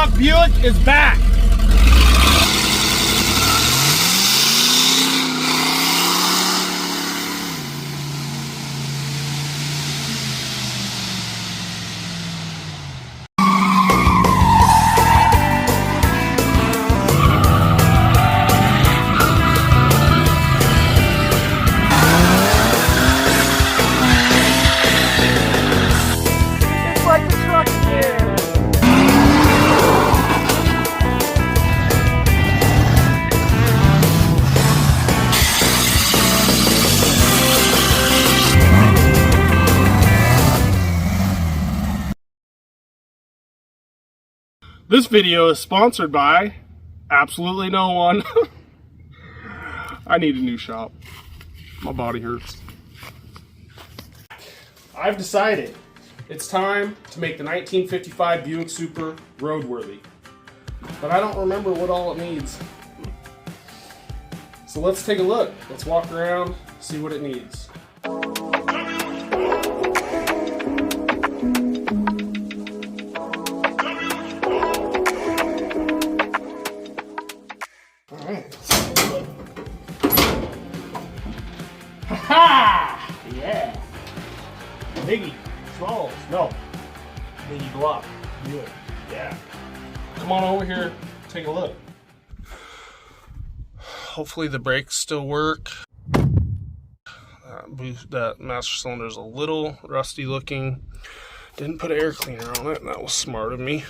Block Buick is back. This video is sponsored by absolutely no one. I need a new shop. My body hurts. I've decided it's time to make the 1955 Buick Super roadworthy. But I don't remember what all it needs. So let's take a look. Let's walk around, see what it needs. Ha! Yeah! Biggie. Smalls. No. Big Block Buick. Yeah. Come on over here. Take a look. Hopefully the brakes still work. That master cylinder is a little rusty looking. Didn't put an air cleaner on it. That was smart of me.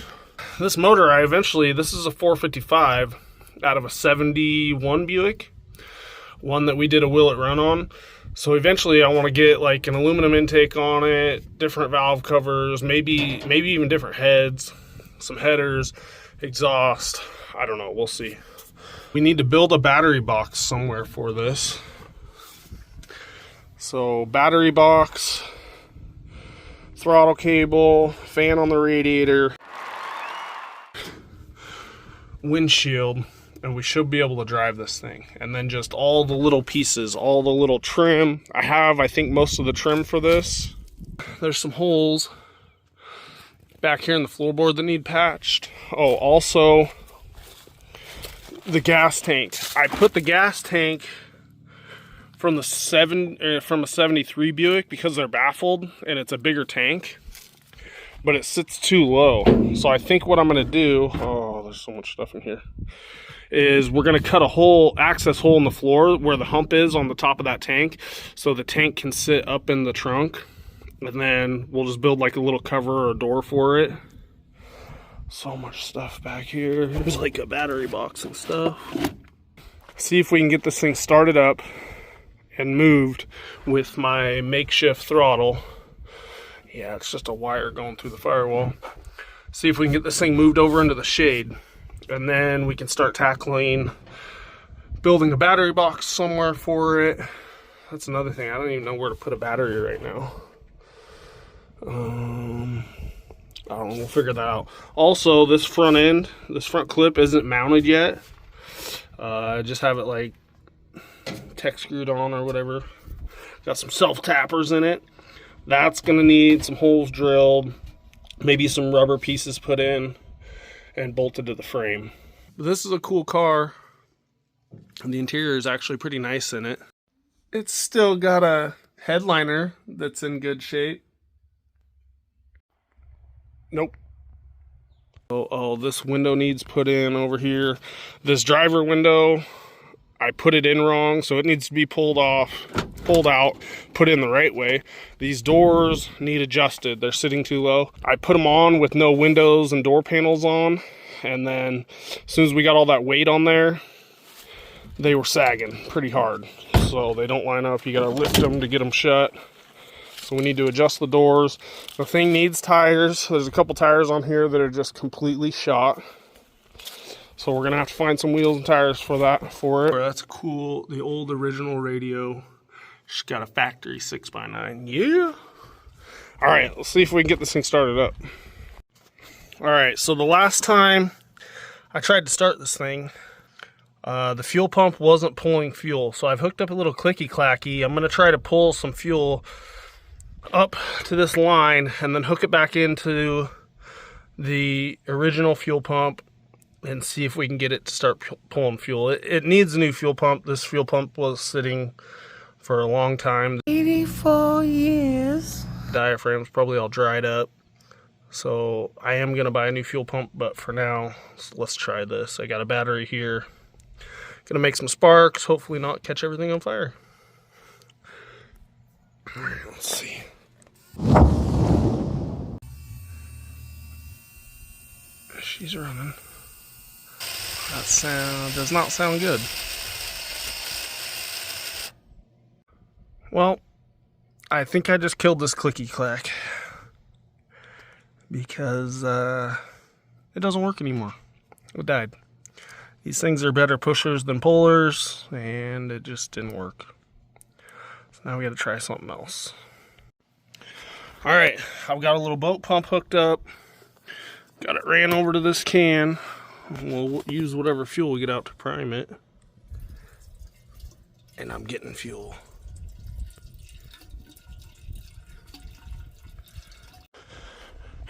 This motor, this is a 455 out of a 71 Buick. One that we did a will it run on. So eventually I want to get like an aluminum intake on it, different valve covers, maybe even different heads, some headers, exhaust. I don't know, we'll see. We need to build a battery box somewhere for this. So battery box, throttle cable, fan on the radiator, windshield, and we should be able to drive this thing. And then just all the little pieces, all the little trim. I think most of the trim for this. There's some holes back here in the floorboard that need patched. Oh, also the gas tank. I put the gas tank from a 73 Buick because they're baffled and it's a bigger tank, but it sits too low. So I think what I'm gonna do, oh, there's so much stuff in here, is we're gonna cut a access hole in the floor where the hump is on the top of that tank, so the tank can sit up in the trunk, and then we'll just build like a little cover or a door for it. So much stuff back here. There's like a battery box and stuff. See if we can get this thing started up and moved with my makeshift throttle. Yeah, it's just a wire going through the firewall. See if we can get this thing moved over into the shade, and then we can start tackling building a battery box somewhere for it. That's another thing. I don't even know where to put a battery right now. I don't know, we'll figure that out. Also, this front clip isn't mounted yet. I just have it like tech screwed on or whatever. Got some self tappers in it. That's gonna need some holes drilled, maybe some rubber pieces put in and bolted to the frame. But this is a cool car, and the interior is actually pretty nice in it. It's still got a headliner that's in good shape. Nope. Oh, this window needs put in over here. This driver window, I put it in wrong, so it needs to be pulled out, put in the right way. These doors need adjusted. They're sitting too low. I put them on with no windows and door panels on, and then as soon as we got all that weight on there, they were sagging pretty hard. So they don't line up. You gotta lift them to get them shut. So we need to adjust the doors. The thing needs tires. There's a couple tires on here that are just completely shot. So we're gonna have to find some wheels and tires for it. That's cool. The old original radio. She's got a factory 6x9. Yeah. All right, let's see if we can get this thing started up. All right, so the last time I tried to start this thing, the fuel pump wasn't pulling fuel. So I've hooked up a little clicky clacky. I'm gonna try to pull some fuel up to this line and then hook it back into the original fuel pump and see if we can get it to start pulling fuel. It needs a new fuel pump. This fuel pump was sitting for a long time. 84 years. Diaphragm's probably all dried up. So I am going to buy a new fuel pump, but for now, let's try this. I got a battery here. Gonna make some sparks, hopefully not catch everything on fire. All right, let's see. She's running. That sound does not sound good. Well, I think I just killed this clicky clack because it doesn't work anymore. It died. These things are better pushers than pullers, and it just didn't work. So now we got to try something else. All right, I've got a little boat pump hooked up. Got it ran over to this can. We'll use whatever fuel we get out to prime it. And I'm getting fuel.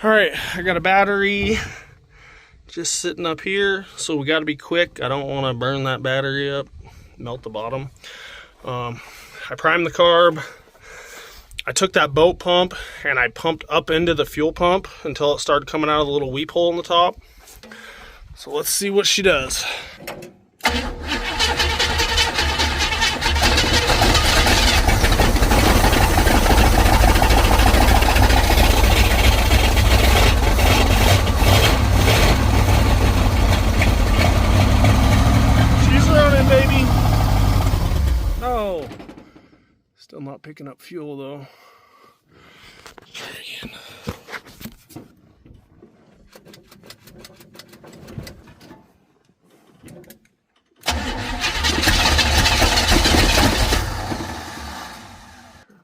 All right, I got a battery just sitting up here, so we got to be quick. I don't want to burn that battery up, melt the bottom. I primed the carb. I took that boat pump and I pumped up into the fuel pump until it started coming out of the little weep hole in the top. So let's see what she does. Baby. No. Still not picking up fuel though. Try again.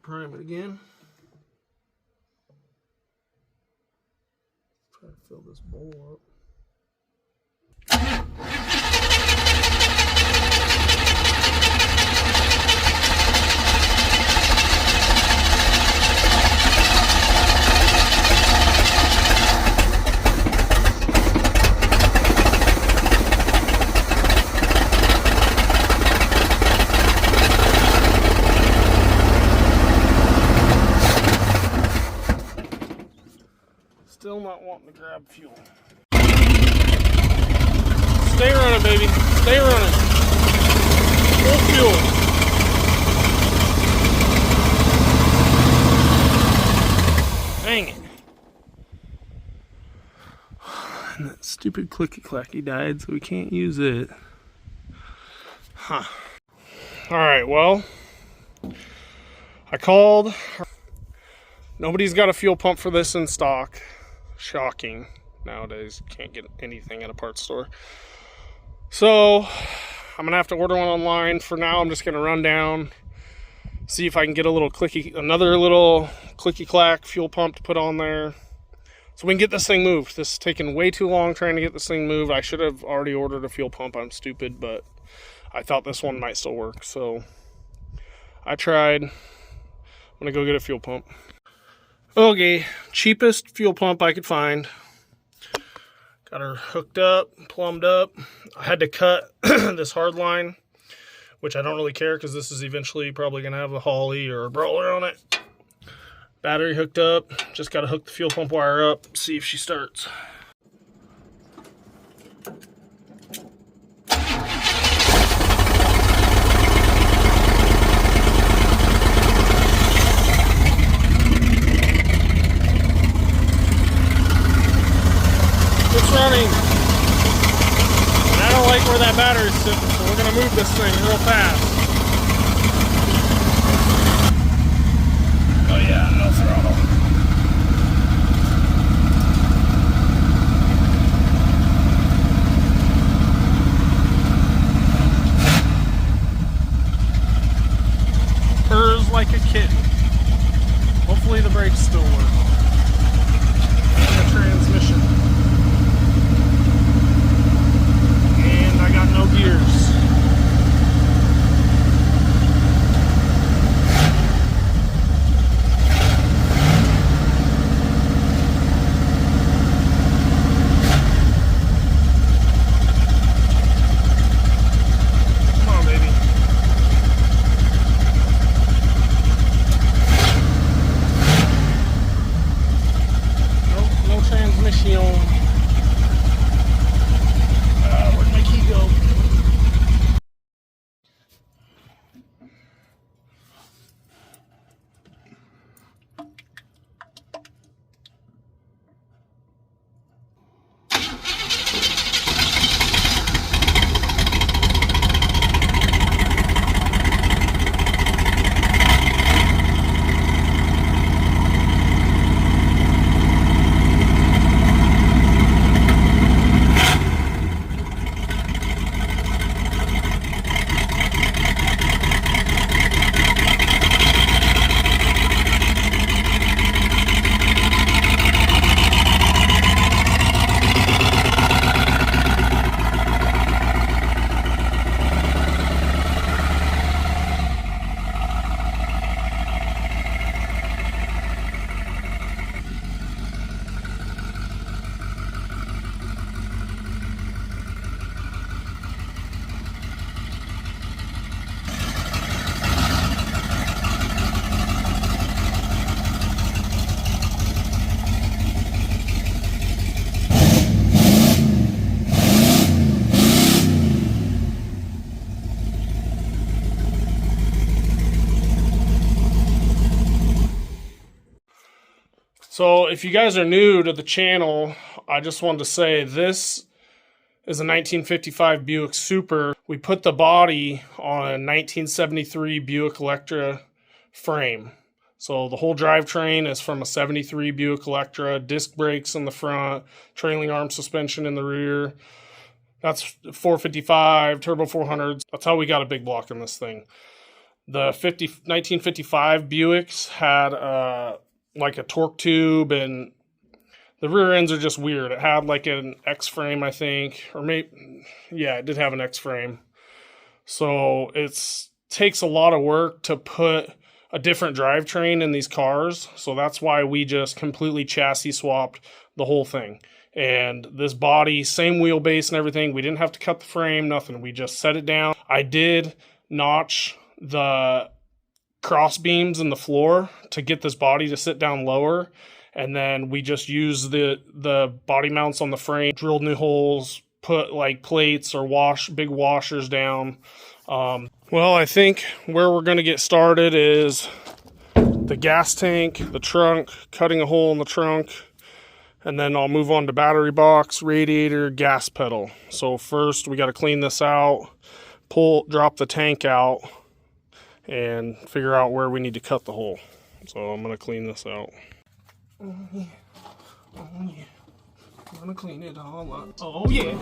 Prime it again. Try to fill this bowl up. Still not wanting to grab fuel. Stay running, baby. Stay running. Full fuel. Dang it. And that stupid clicky clacky died, so we can't use it. Huh. Alright, well, I called. Nobody's got a fuel pump for this in stock. Shocking. Nowadays, can't get anything at a parts store. So, I'm going to have to order one online. For now, I'm just going to run down, see if I can get another little clicky clack fuel pump to put on there. So we can get this thing moved. This is taking way too long trying to get this thing moved. I should have already ordered a fuel pump. I'm stupid, but I thought this one might still work. So, I tried. I'm going to go get a fuel pump. Okay, cheapest fuel pump I could find. Got her hooked up, plumbed up. I had to cut this hard line, which I don't really care because this is eventually probably going to have a Holly or a Brawler on it. Battery hooked up. Just got to hook the fuel pump wire up, see if she starts. Running. And I don't like where that battery's sitting, so we're gonna move this thing real fast. Oh yeah, no throttle. Purrs like a kitten. Hopefully the brakes still work. And the transmission. I got no gears. So if you guys are new to the channel, I just wanted to say this is a 1955 Buick Super. We put the body on a 1973 Buick Electra frame. So the whole drivetrain is from a 73 Buick Electra, disc brakes in the front, trailing arm suspension in the rear. That's 455, turbo 400s. That's how we got a big block in this thing. The 1955 Buicks had like a torque tube, and the rear ends are just weird. It had like an X-frame, I think, or maybe, yeah, it did have an X-frame. So it takes a lot of work to put a different drivetrain in these cars. So that's why we just completely chassis swapped the whole thing. And this body, same wheelbase and everything. We didn't have to cut the frame, nothing. We just set it down. I did notch the cross beams in the floor to get this body to sit down lower, and then we just used the body mounts on the frame, drilled new holes, put like plates or big washers down. Well, I think where we're going to get started is the gas tank, the trunk, cutting a hole in the trunk, and then I'll move on to battery box, radiator, gas pedal. So first we got to clean this out, drop the tank out, and figure out where we need to cut the hole. So I'm going to clean this out. Oh yeah. Oh yeah. I'm going to clean it all up. Oh yeah.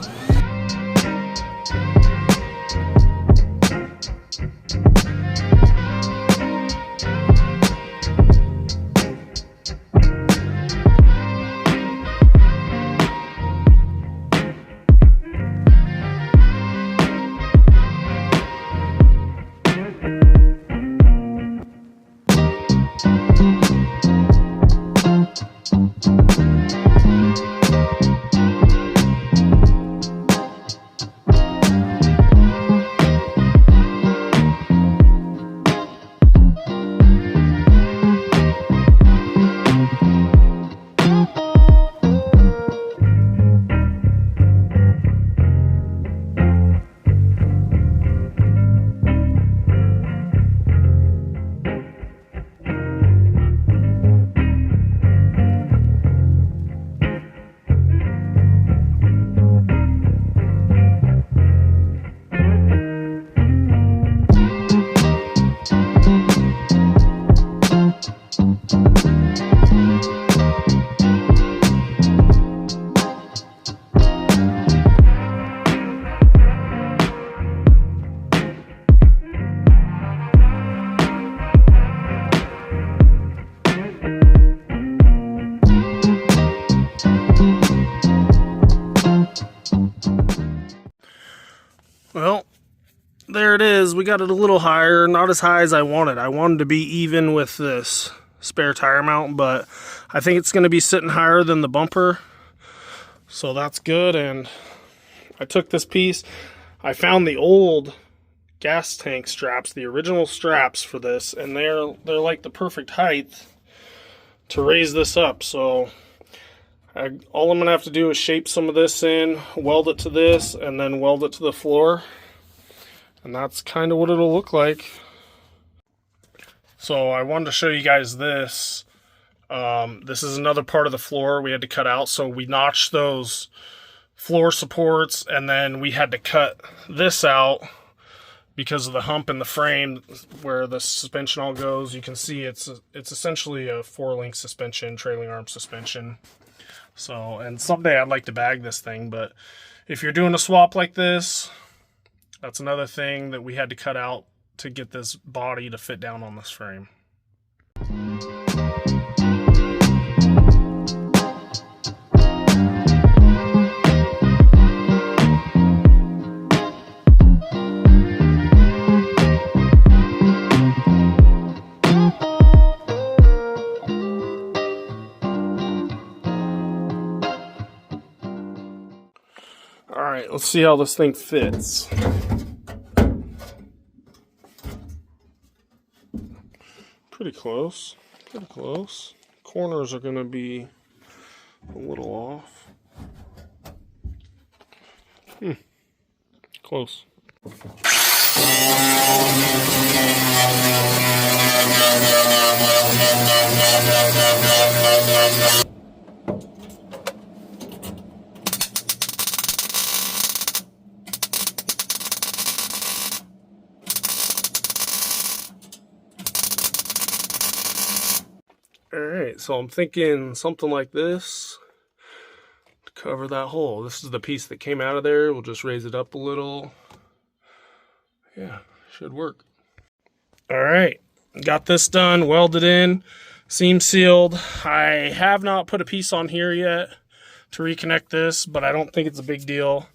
Well, there it is. We got it a little higher, not as high as I wanted. I wanted to be even with this spare tire mount, but I think it's going to be sitting higher than the bumper. So that's good. And I took this piece. I found the old gas tank straps, the original straps for this, and they're like the perfect height to raise this up. So all I'm going to have to do is shape some of this in, weld it to this, and then weld it to the floor. And that's kind of what it'll look like. So I wanted to show you guys this. This is another part of the floor we had to cut out. So we notched those floor supports, and then we had to cut this out because of the hump in the frame where the suspension all goes. You can see it's essentially a 4-link suspension, trailing arm suspension. So, and someday I'd like to bag this thing, but if you're doing a swap like this, that's another thing that we had to cut out to get this body to fit down on this frame. Alright, let's see how this thing fits. Pretty close. Pretty close. Corners are going to be a little off. Close. Alright, so I'm thinking something like this to cover that hole. This is the piece that came out of there. We'll just raise it up a little. Yeah, should work. Alright, got this done, welded in, seam sealed. I have not put a piece on here yet to reconnect this, but I don't think it's a big deal.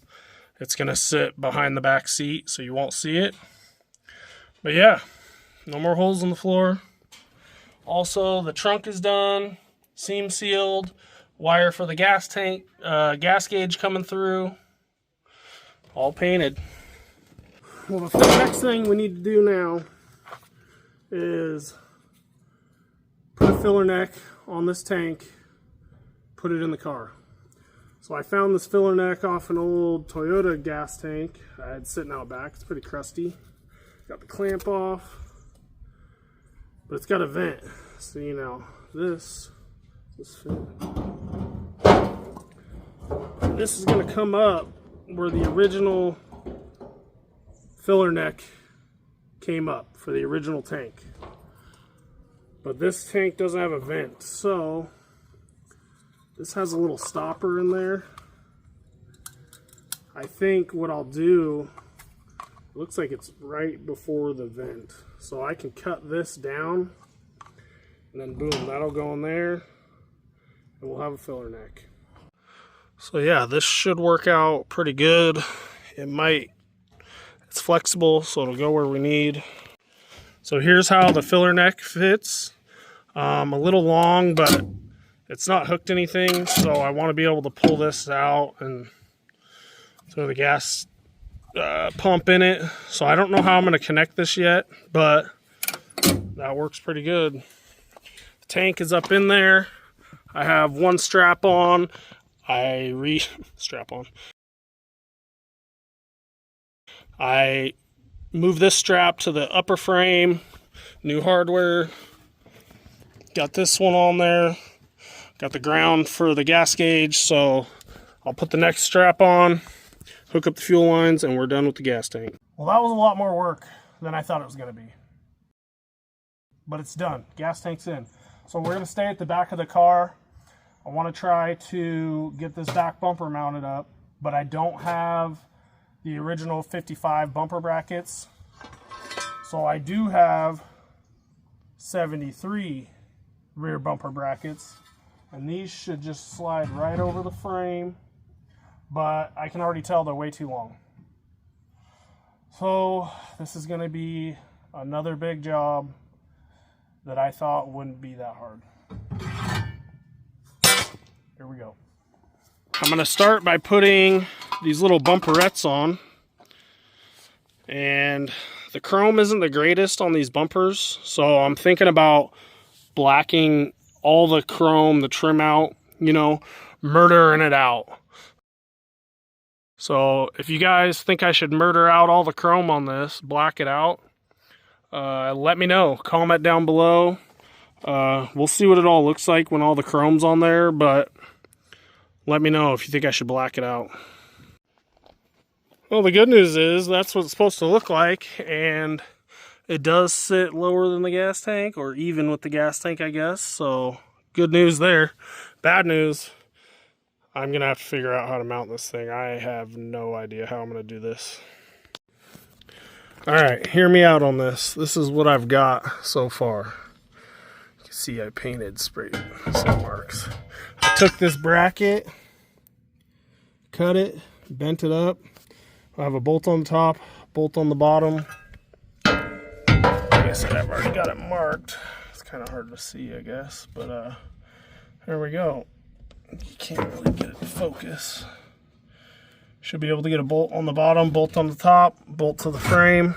It's going to sit behind the back seat, so you won't see it. But yeah, no more holes in the floor. Also, the trunk is done, seam sealed, wire for the gas tank, gas gauge coming through, all painted. Well, the next thing we need to do now is put a filler neck on this tank, put it in the car. So I found this filler neck off an old Toyota gas tank I had sitting out back. It's pretty crusty. Got the clamp off, but it's got a vent. So, you know, this is going to come up where the original filler neck came up for the original tank. But this tank doesn't have a vent, so this has a little stopper in there. I think what I'll do, it looks like it's right before the vent. So I can cut this down, and then boom, that'll go in there, and we'll have a filler neck. So yeah, this should work out pretty good. It's flexible, so it'll go where we need. So here's how the filler neck fits. A little long, but it's not hooked anything, so I want to be able to pull this out and throw the gas pump in it. So I don't know how I'm going to connect this yet, but that works pretty good. The tank is up in there. I have one strap on. I move this strap to the upper frame, new hardware. Got this one on there. Got the ground for the gas gauge, so I'll put the next strap on, hook up the fuel lines, and we're done with the gas tank. Well, that was a lot more work than I thought it was going to be. But it's done. Gas tank's in. So we're going to stay at the back of the car. I want to try to get this back bumper mounted up, but I don't have the original 55 bumper brackets. So I do have 73 rear bumper brackets, and these should just slide right over the frame, but I can already tell they're way too long. So this is going to be another big job that I thought wouldn't be that hard. Here we go. I'm going to start by putting these little bumperettes on, and the chrome isn't the greatest on these bumpers, so I'm thinking about blacking all the chrome, the trim out, you know, murdering it out. So if you guys think I should murder out all the chrome on this, black it out, let me know. Comment down below. We'll see what it all looks like when all the chrome's on there, but let me know if you think I should black it out. Well, the good news is that's what it's supposed to look like, and it does sit lower than the gas tank, or even with the gas tank, I guess. So good news there. Bad news, I'm going to have to figure out how to mount this thing. I have no idea how I'm going to do this. Alright, hear me out on this. This is what I've got so far. You can see I painted, sprayed some marks. I took this bracket, cut it, bent it up. I have a bolt on the top, bolt on the bottom. Like I said, I've already got it marked. It's kind of hard to see, I guess, but there we go. You can't really get it to focus. Should be able to get a bolt on the bottom, bolt on the top, bolt to the frame.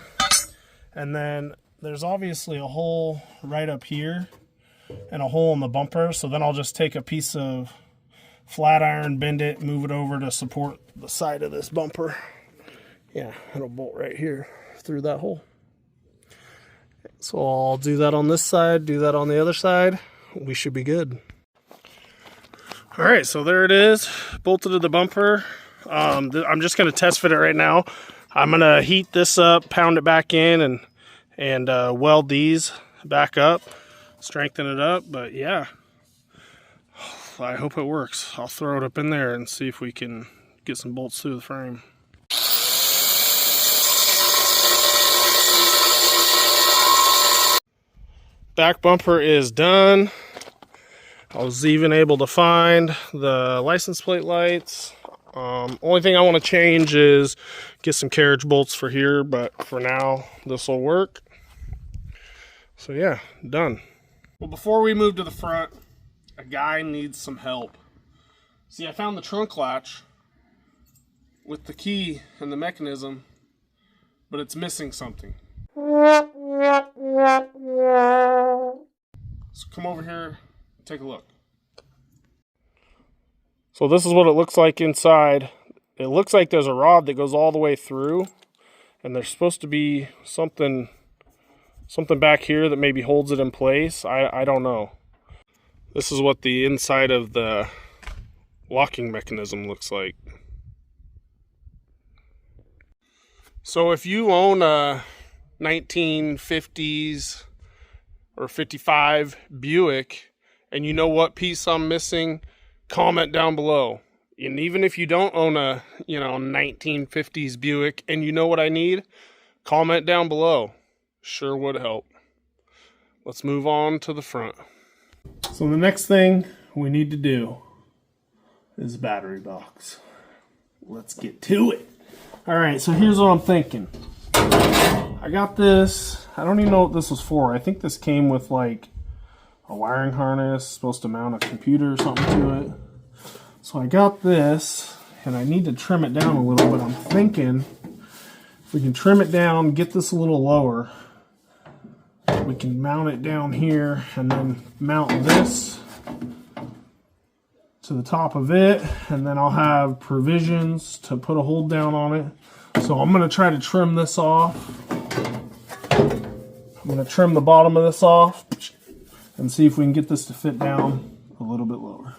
And then there's obviously a hole right up here and a hole in the bumper. So then I'll just take a piece of flat iron, bend it, move it over to support the side of this bumper. Yeah, it'll bolt right here through that hole. So I'll do that on this side, do that on the other side. we should be good. All right, so there it is, bolted to the bumper. I'm just gonna test fit it right now. I'm gonna heat this up, pound it back in, and weld these back up, strengthen it up. But yeah, I hope it works. I'll throw it up in there and see if we can get some bolts through the frame. Back bumper is done. I was even able to find the license plate lights. Only thing I want to change is get some carriage bolts for here, but for now this will work. So yeah, done. Well, before we move to the front, a guy needs some help. See, I found the trunk latch with the key and the mechanism, but it's missing something. So come over here, take a look. So this is what it looks like inside. It looks like there's a rod that goes all the way through, and there's supposed to be something back here that maybe holds it in place. I don't know. This is what the inside of the locking mechanism looks like. So if you own a 1950s or 55 Buick and you know what piece I'm missing, comment down below. And even if you don't own a 1950s Buick and you know what I need, comment down below. Sure would help. Let's move on to the front. So the next thing we need to do is a battery box. Let's get to it. All right, so here's what I'm thinking. I got this. I don't even know what this was for. I think this came with like a wiring harness, supposed to mount a computer or something to it. So I got this, and I need to trim it down a little, but I'm thinking if we can trim it down, get this a little lower, we can mount it down here and then mount this to the top of it, and then I'll have provisions to put a hold down on it. So I'm going to try to trim this off. I'm going to trim the bottom of this off and see if we can get this to fit down a little bit lower.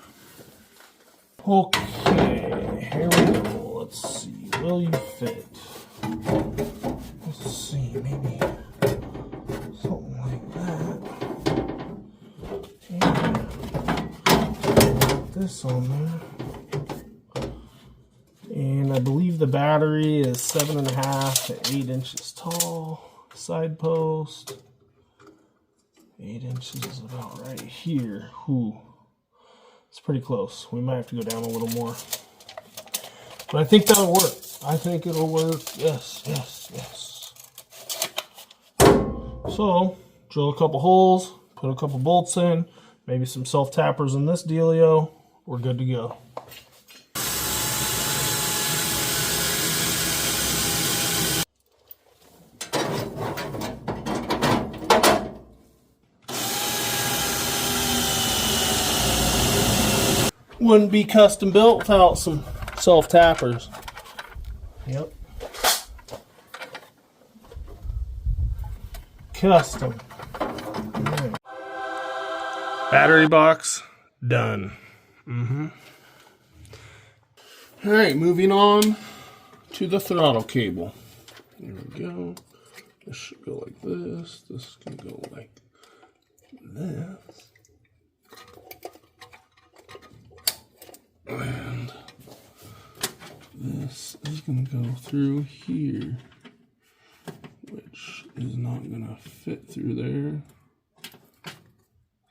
Okay, here we go. Let's see. Will you fit? Let's see. Maybe something like that. And put this on there. And I believe the battery is 7.5 to 8 inches tall. Side post. 8 inches is about right here. Ooh. It's pretty close. We might have to go down a little more. But I think that'll work. I think it'll work. Yes, yes, yes. So, drill a couple holes, put a couple bolts in, maybe some self-tappers in this dealio. We're good to go. Wouldn't be custom built without some self-tappers. Yep. Custom. Right. Battery box done. Alright, moving on to the throttle cable. Here we go. This should go like this. This can go like this. And this is going to go through here, which is not going to fit through there.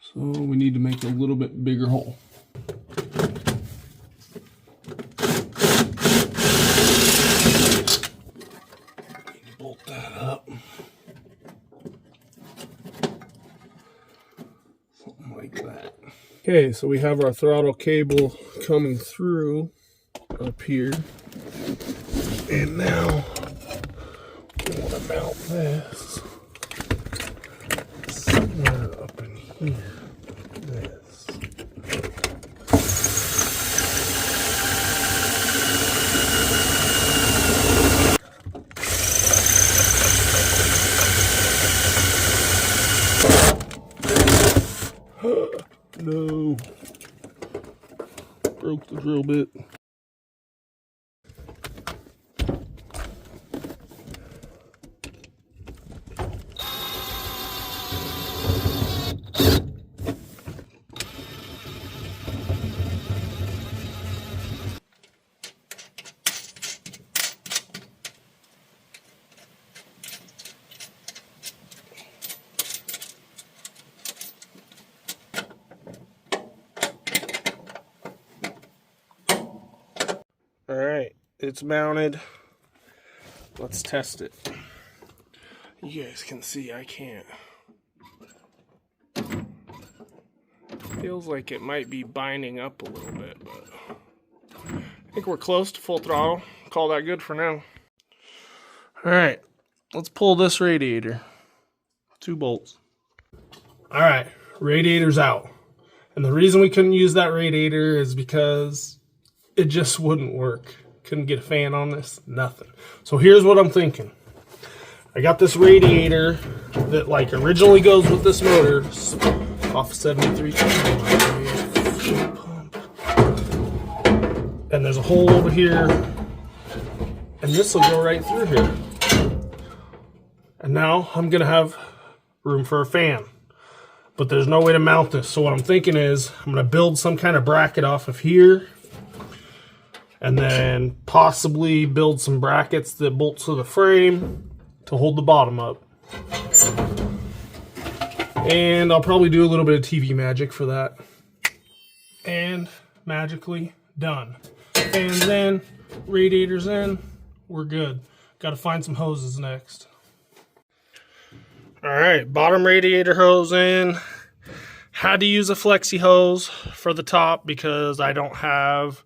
So we need to make a little bit bigger hole. Bolt that up. Something like that. Okay, so we have our throttle cable coming through up here. And now we want to mount this somewhere up in here. This. No. Broke the drill bit. All right, it's mounted. Let's test it. You guys can see I can't. Feels like it might be binding up a little bit, but I think we're close to full throttle. Call that good for now. All right, let's pull this radiator. 2 bolts. All right, radiator's out. And the reason we couldn't use that radiator is because it just wouldn't work. Couldn't get a fan on this, nothing. So here's what I'm thinking. I got this radiator that like originally goes with this motor off 73 pump. And there's a hole over here, and this will go right through here. And now I'm gonna have room for a fan, but there's no way to mount this. So what I'm thinking is I'm gonna build some kind of bracket off of here, and then possibly build some brackets that bolt to the frame to hold the bottom up. And I'll probably do a little bit of TV magic for that. And magically done. Fans in, radiators in, we're good. Got to find some hoses next. All right, bottom radiator hose in. Had to use a flexi hose for the top because I don't have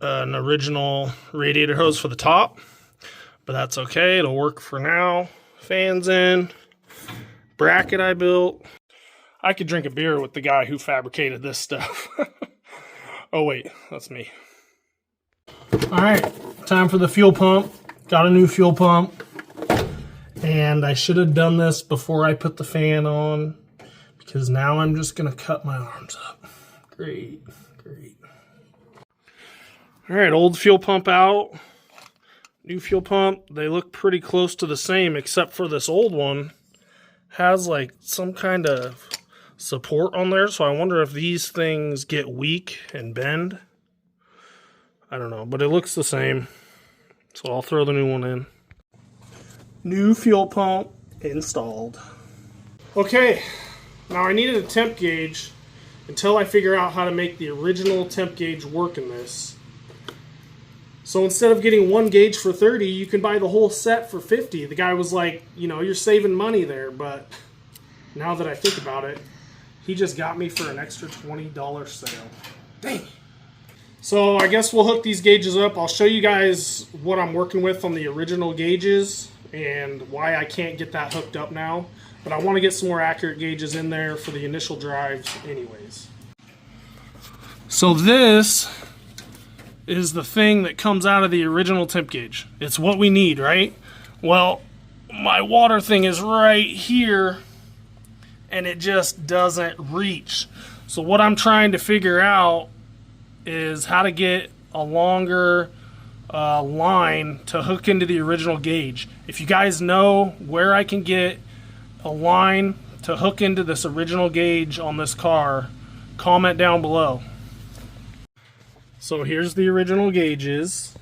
an original radiator hose for the top, but that's okay, it'll work for now. Fans in, bracket I built. I could drink a beer with the guy who fabricated this stuff. Oh wait, that's me. All right, time for the fuel pump. Got a new fuel pump, and I should have done this before I put the fan on because now I'm just gonna cut my arms up. Great, great. All right, old fuel pump out, new fuel pump. They look pretty close to the same, except for this old one has like some kind of support on there. So I wonder if these things get weak and bend. I don't know, but it looks the same. So I'll throw the new one in. New fuel pump installed. Okay, now I needed a temp gauge until I figure out how to make the original temp gauge work in this. So instead of getting one gauge for 30, you can buy the whole set for 50. The guy was like, you know, you're saving money there, but now that I think about it, he just got me for an extra $20 sale. Dang. So I guess we'll hook these gauges up. I'll show you guys what I'm working with on the original gauges and why I can't get that hooked up now. But I want to get some more accurate gauges in there for the initial drives anyways. So this is the thing that comes out of the original temp gauge. It's what we need, right? Well, my water thing is right here and it just doesn't reach. So what I'm trying to figure out is how to get a longer line to hook into the original gauge. If you guys know where I can get a line to hook into this original gauge on this car, comment down below. So here's the original gauges.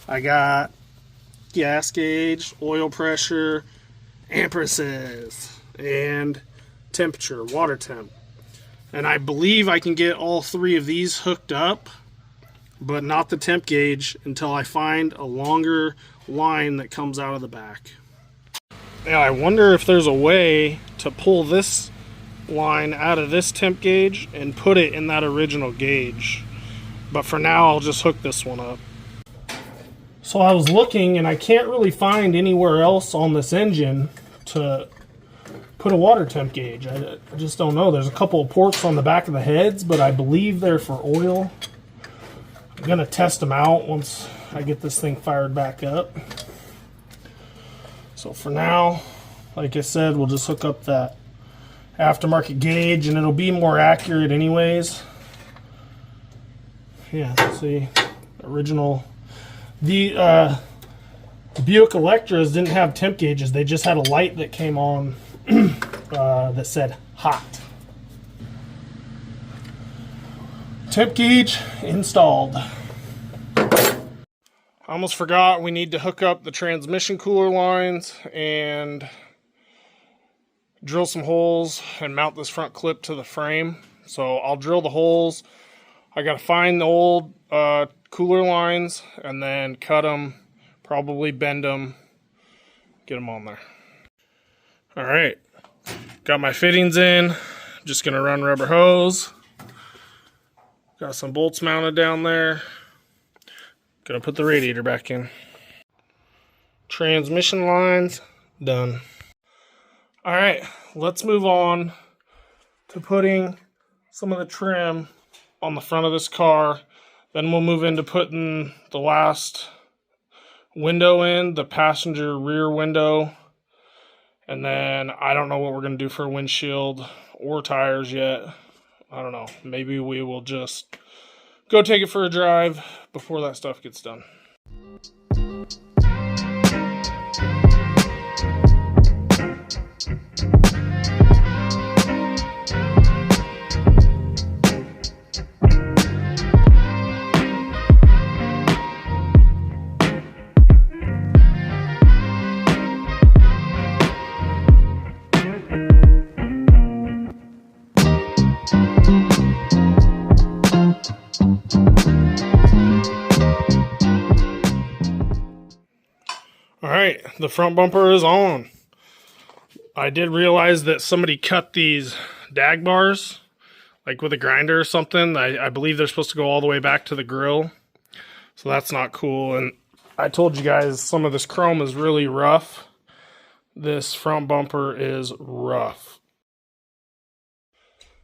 I got gas gauge, oil pressure, amperes, and temperature, water temp. And I believe I can get all 3 of these hooked up, but not the temp gauge until I find a longer line that comes out of the back. Now I wonder if there's a way to pull this line out of this temp gauge and put it in that original gauge. But for now, I'll just hook this one up. So I was looking and I can't really find anywhere else on this engine to put a water temp gauge. I just don't know. There's a couple of ports on the back of the heads, but I believe they're for oil. I'm gonna test them out once I get this thing fired back up. So for now, like I said, we'll just hook up that aftermarket gauge, and it'll be more accurate anyways. Yeah, let's see, original. The Buick Electras didn't have temp gauges. They just had a light that came on that said hot. Temp gauge installed. I almost forgot, we need to hook up the transmission cooler lines and drill some holes and mount this front clip to the frame. So I'll drill the holes. I gotta find the old cooler lines and then cut them, probably bend them, get them on there. All right, got my fittings in. Just gonna run rubber hose. Got some bolts mounted down there. Gonna put the radiator back in. Transmission lines done. All right, let's move on to putting some of the trim on the front of this car. Then we'll move into putting the last window in, the passenger rear window. And then I don't know what we're gonna do for a windshield or tires yet. I don't know. Maybe we will just go take it for a drive before that stuff gets done. Alright, the front bumper is on. I did realize that somebody cut these dag bars, like with a grinder or something. I believe they're supposed to go all the way back to the grill. So that's not cool. And I told you guys some of this chrome is really rough. This front bumper is rough.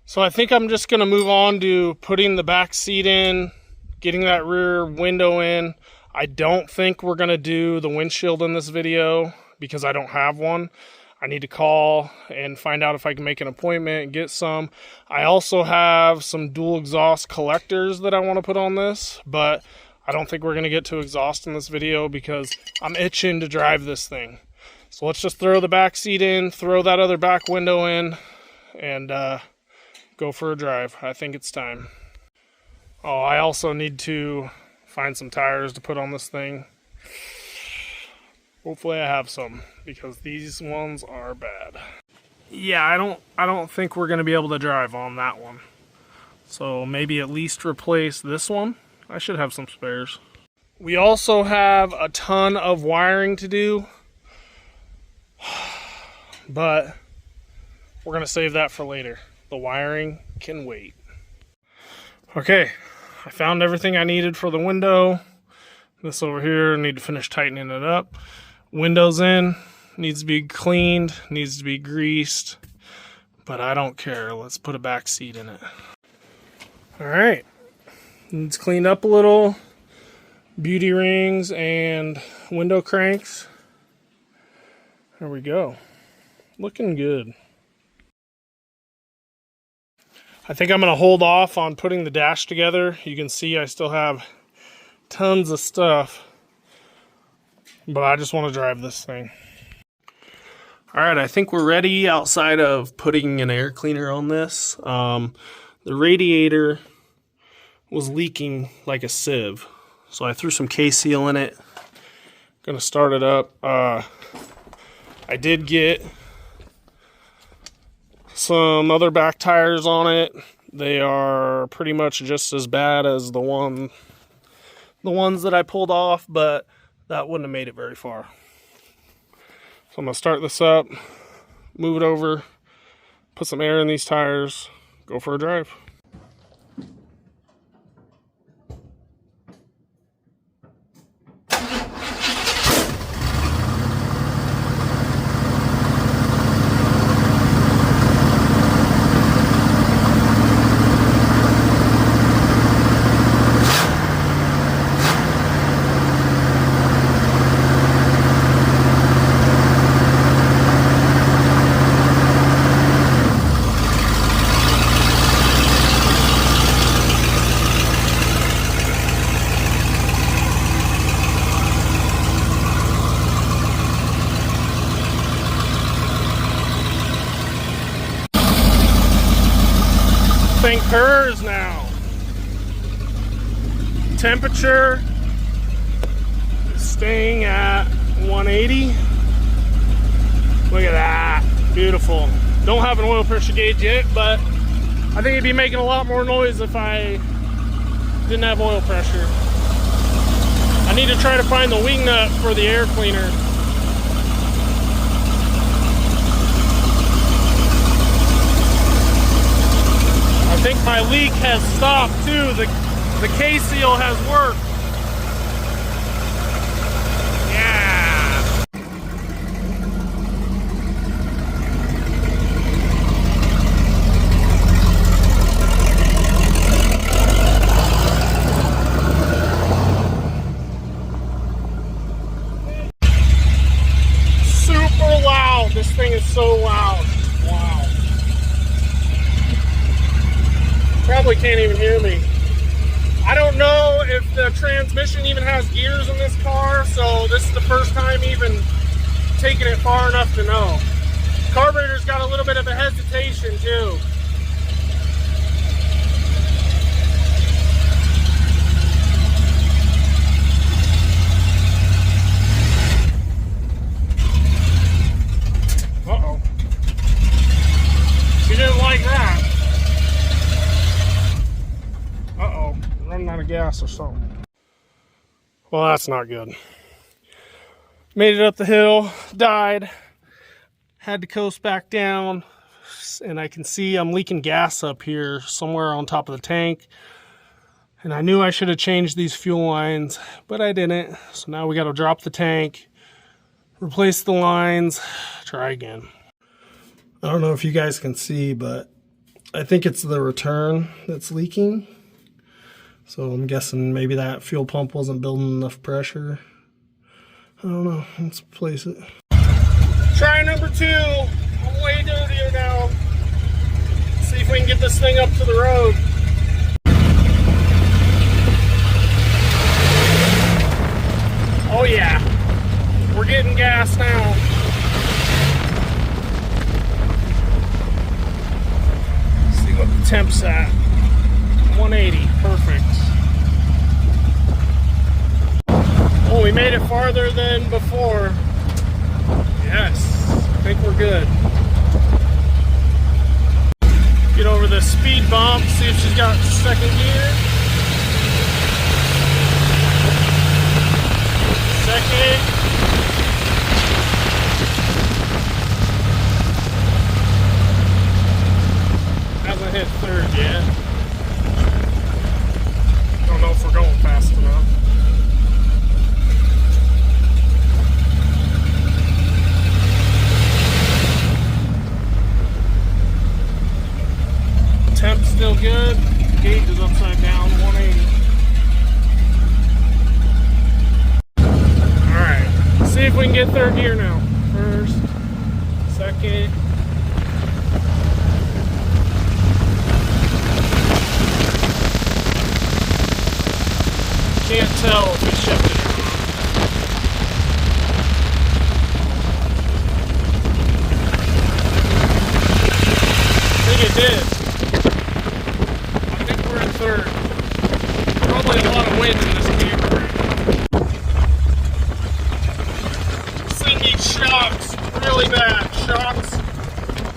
So I think I'm just going to move on to putting the back seat in, getting that rear window in. I don't think we're going to do the windshield in this video because I don't have one. I need to call and find out if I can make an appointment and get some. I also have some dual exhaust collectors that I want to put on this, but I don't think we're going to get to exhaust in this video because I'm itching to drive this thing. So let's just throw the back seat in, throw that other back window in, and go for a drive. I think it's time. Oh, I also need to find some tires to put on this thing. Hopefully I have some because these ones are bad. Yeah, I don't think we're going to be able to drive on that one. So maybe at least replace this one. I should have some spares. We also have a ton of wiring to do, but we're going to save that for later. The wiring can wait. Okay, I found everything I needed for the window. This over here, I need to finish tightening it up. Windows in, needs to be cleaned, needs to be greased, but I don't care. Let's put a back seat in it. All right, needs cleaned up a little. Beauty rings and window cranks. There we go. Looking good. I think I'm going to hold off on putting the dash together. You can see I still have tons of stuff, but I just want to drive this thing. All right, I think we're ready outside of putting an air cleaner on this. The radiator was leaking like a sieve, so I threw some K-Seal in it. Gonna start it up. I did get some other back tires on it. They are pretty much just as bad as the ones that I pulled off, but that wouldn't have made it very far. So I'm gonna start this up, move it over, put some air in these tires, go for a drive. purrs now. Temperature is staying at 180. Look at that, beautiful. Don't have an oil pressure gauge yet, but I think it'd be making a lot more noise if I didn't have oil pressure. I need to try to find the wing nut for the air cleaner. I think my leak has stopped too. The K-seal has worked. Yeah. Super loud. This thing is so loud. Wow. Probably can't even hear me. I don't know if the transmission even has gears in this car, so this is the first time even taking it far enough to know. Carburetor's got a little bit of a hesitation too. Uh-oh. She didn't like that. Uh-oh, running out of gas or something. Well, that's not good. Made it up the hill, died, had to coast back down, and I can see I'm leaking gas up here somewhere on top of the tank. And I knew I should have changed these fuel lines, but I didn't. So now we got to drop the tank, replace the lines, try again. I don't know if you guys can see, but I think it's the return that's leaking. So I'm guessing maybe that fuel pump wasn't building enough pressure. I don't know. Let's replace it. Try number 2. I'm way dirtier now. See if we can get this thing up to the road. Oh yeah. We're getting gas now. Let's see what the temp's at. 180, perfect. Oh, we made it farther than before. Yes, I think we're good. Get over the speed bump, see if she's got second gear. Second. Hasn't hit third yet. Don't know if we're going fast enough. Temp's still good. Gauge is upside down, 180. Alright, see if we can get third gear now. First, second. Can't tell if it shifted. I think it did. I think we're in third. Probably a lot of wind in this camper. This thing needs shocks really bad. Shocks.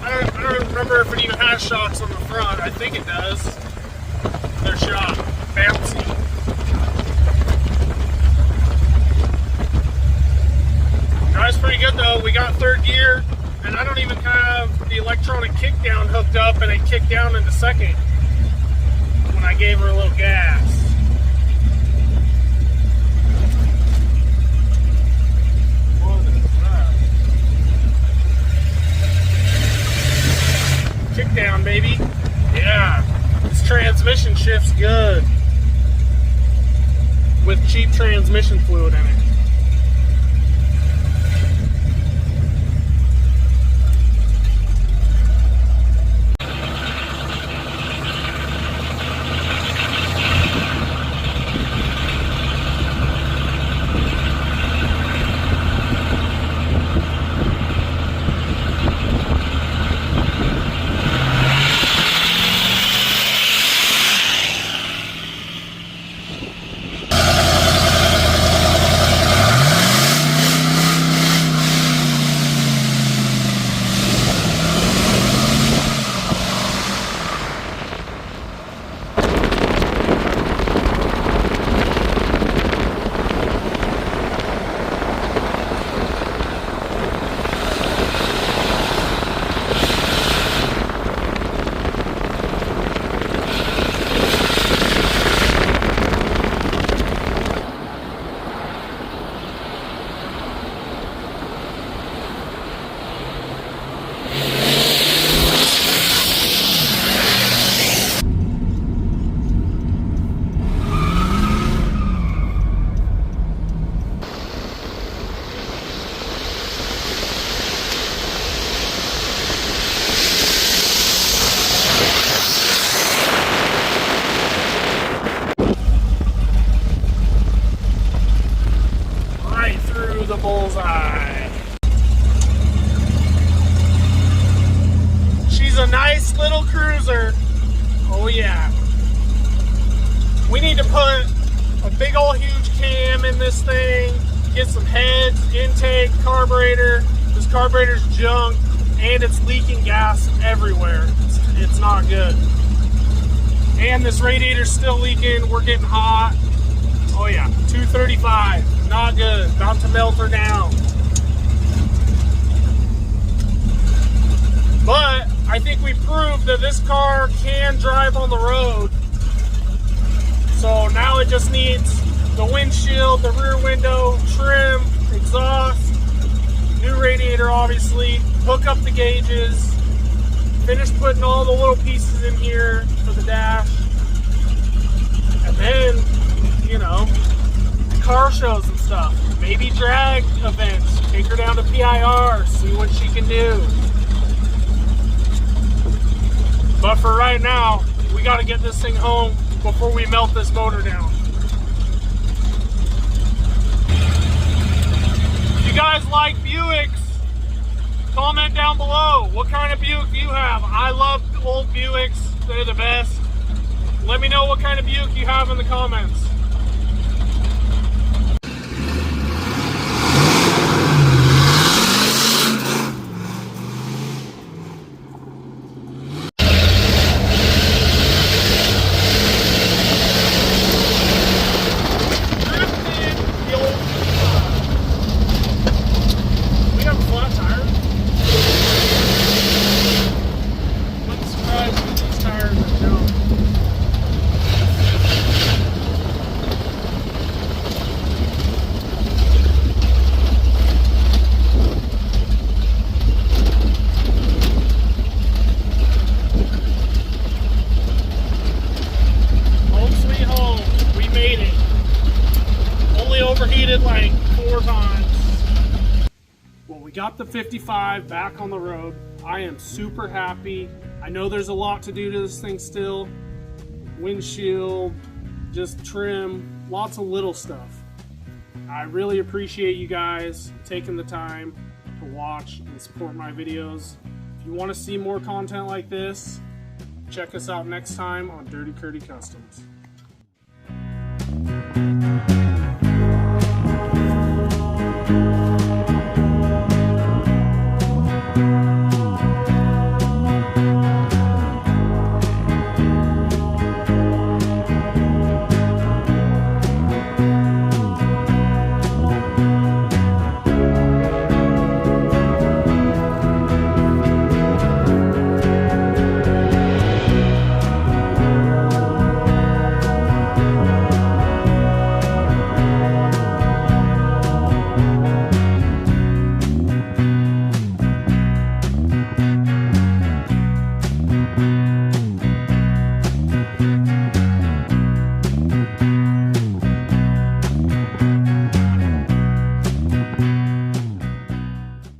I don't remember if it even has shocks on the front. I think it does. They're shock. Bouncy. Drives pretty good though. We got third gear, and I don't even have the electronic kickdown hooked up, and it kicked down into second when I gave her a little gas. What is that? Kickdown, baby. Yeah, this transmission shifts good with cheap transmission fluid in it. this little cruiser, oh yeah, we need to put a big old huge cam in this thing, get some heads, intake, carburetor. This carburetor's junk and it's leaking gas everywhere. It's not good. And this radiator's still leaking, we're getting hot. Oh yeah, 235, not good, about to melt her down. But I think we proved that this car can drive on the road. So now it just needs the windshield, the rear window, trim, exhaust, new radiator obviously, hook up the gauges, finish putting all the little pieces in here for the dash. And then, you know, car shows and stuff. Maybe drag events, take her down to PIR, see what she can do. But for right now, we got to get this thing home before we melt this motor down. If you guys like Buicks, comment down below. What kind of Buick do you have? I love old Buicks. They're the best. Let me know what kind of Buick you have in the comments. Overheated like 4 times. Well, we got the 55 back on the road. I am super happy. I know there's a lot to do to this thing still. Windshield, just trim, lots of little stuff. I really appreciate you guys taking the time to watch and support my videos. If you want to see more content like this, check us out next time on Dirty Curty Customs.